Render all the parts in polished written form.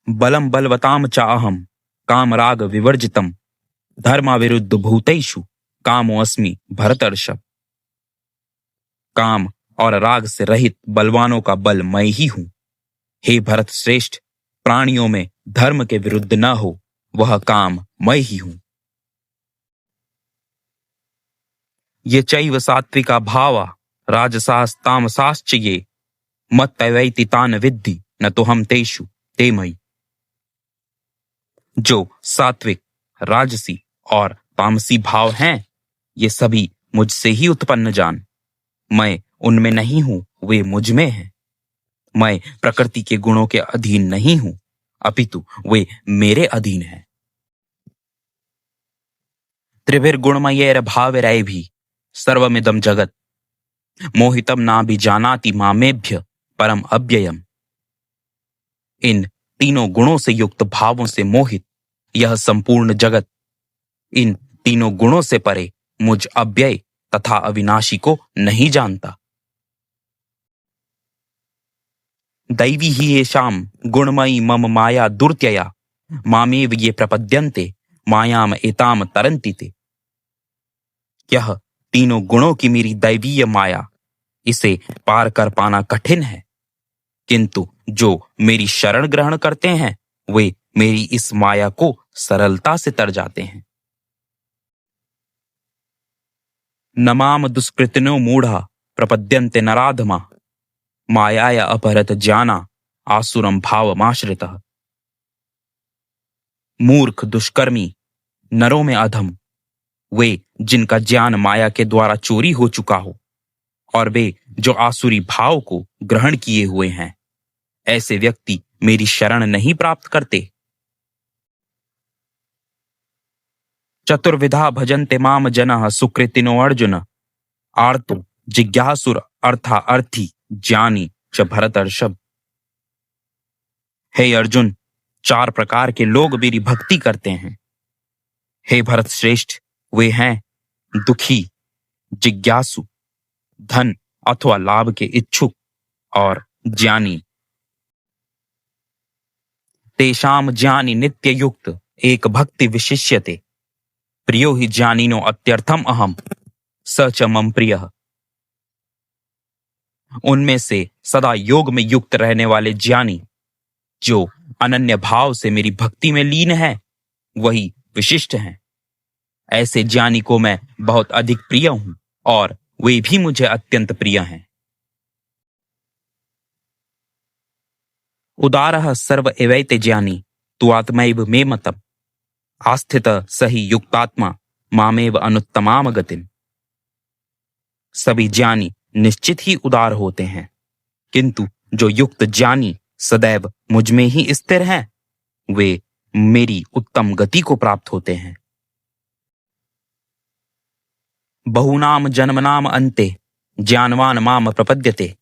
बलम बलवताम चाहम काम राग विवर्जितम धर्माविरुद्ध भूतेषु कामोऽस्मि भरतर्षभ। काम और राग से रहित बलवानों का बल मैं ही हूं। हे भरत श्रेष्ठ, प्राणियों में धर्म के विरुद्ध न हो वह काम मैं ही हूं। ये चैव सात्विका भावा राजसास्तामसाश्च ये मत्तवैति तान विद्धि न तो हम तेषु ते मयि। जो सात्विक, राजसी और तामसी भाव हैं, ये सभी मुझसे ही उत्पन्न जान। मैं उनमें नहीं हूं, वे मुझ में हैं। मैं प्रकृति के गुणों के अधीन नहीं हूं, अपितु वे मेरे अधीन हैं। त्रिभिर्गुणमयैर भावैरैभिः सर्वमिदं जगत् मोहितं नाभिजानाति मामेभ्य परम अव्ययम्। इन तीनों गुणों से युक्त भावों से मोहित यह संपूर्ण जगत इन तीनों गुणों से परे मुझ अव्यय तथा अविनाशी को नहीं जानता। दैवी ही येषां गुणमयी मम माया दुर्त्यया मामेव ये प्रपद्यन्ते मायाम एताम तरन्ति ते। यह तीनों गुणों की मेरी दैवीय माया, इसे पार कर पाना कठिन है, किंतु जो मेरी शरण ग्रहण करते हैं वे मेरी इस माया को सरलता से तर जाते हैं। नमाम दुष्कृतिनो मूढ़ा प्रपद्यन्ते नराधमा मायाया अपहरत ज्ञाना आसुरम भावमाश्रितः। मूर्ख दुष्कर्मी नरों में अधम वे जिनका ज्ञान माया के द्वारा चोरी हो चुका हो और वे जो आसुरी भाव को ग्रहण किए हुए हैं, ऐसे व्यक्ति मेरी शरण नहीं प्राप्त करते। चतुर्विधा भजन्ते माम जनः सुकृतिनो अर्जुन आर्तो जिज्ञासुर अर्था अर्थी ज्ञानी च भरतर्षभ। हे अर्जुन, 4 प्रकार के लोग मेरी भक्ति करते हैं। हे भरत श्रेष्ठ, वे हैं दुखी, जिज्ञासु, धन अथवा लाभ के इच्छुक और ज्ञानी। तेषाम ज्ञानी नित्य युक्त एक भक्ति विशिष्यते प्रियो हि ज्ञानिनो अत्यर्थम अहम स च मम प्रियः। उनमें से सदा योग में युक्त रहने वाले ज्ञानी जो अनन्य भाव से मेरी भक्ति में लीन है, वही विशिष्ट हैं। ऐसे ज्ञानी को मैं बहुत अधिक प्रिय हूं और वे भी मुझे अत्यंत प्रिय हैं। उदारः सर्व एवैते ज्ञानी तु आत्मैव मे मतम् आस्थितः सही युक्तात्मा मामेव अनुत्तमाम गतिम्। सभी ज्ञानी निश्चित ही उदार होते हैं, किंतु जो युक्त ज्ञानी सदैव मुझ में ही स्थिर हैं, वे मेरी उत्तम गति को प्राप्त होते हैं। बहुनाम जन्मनाम अन्ते ज्ञानवान माम प्रपद्यते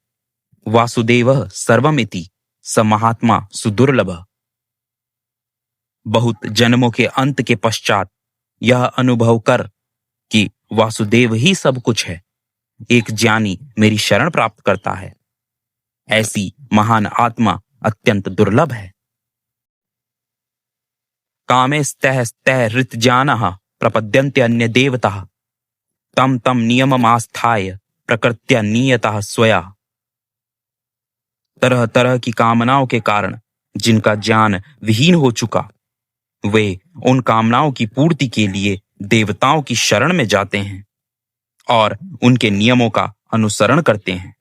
वासुदेवः सर्वमिति स महात्मा सुदुर्लभः। बहुत जन्मों के अंत के पश्चात यह अनुभव कर कि वासुदेव ही सब कुछ है, एक ज्ञानी मेरी शरण प्राप्त करता है। ऐसी महान आत्मा अत्यंत दुर्लभ है। कामे स्तः स्तः हृत जानः प्रपद्यन्ते अन्य देवतः तम तम नियमम आस्थाय प्रकृत्या नियतः स्वया। तरह तरह की कामनाओं के कारण जिनका ज्ञान विहीन हो चुका, वे उन कामनाओं की पूर्ति के लिए देवताओं की शरण में जाते हैं और उनके नियमों का अनुसरण करते हैं।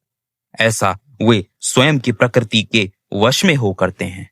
ऐसा वे स्वयं की प्रकृति के वश में हो करते हैं।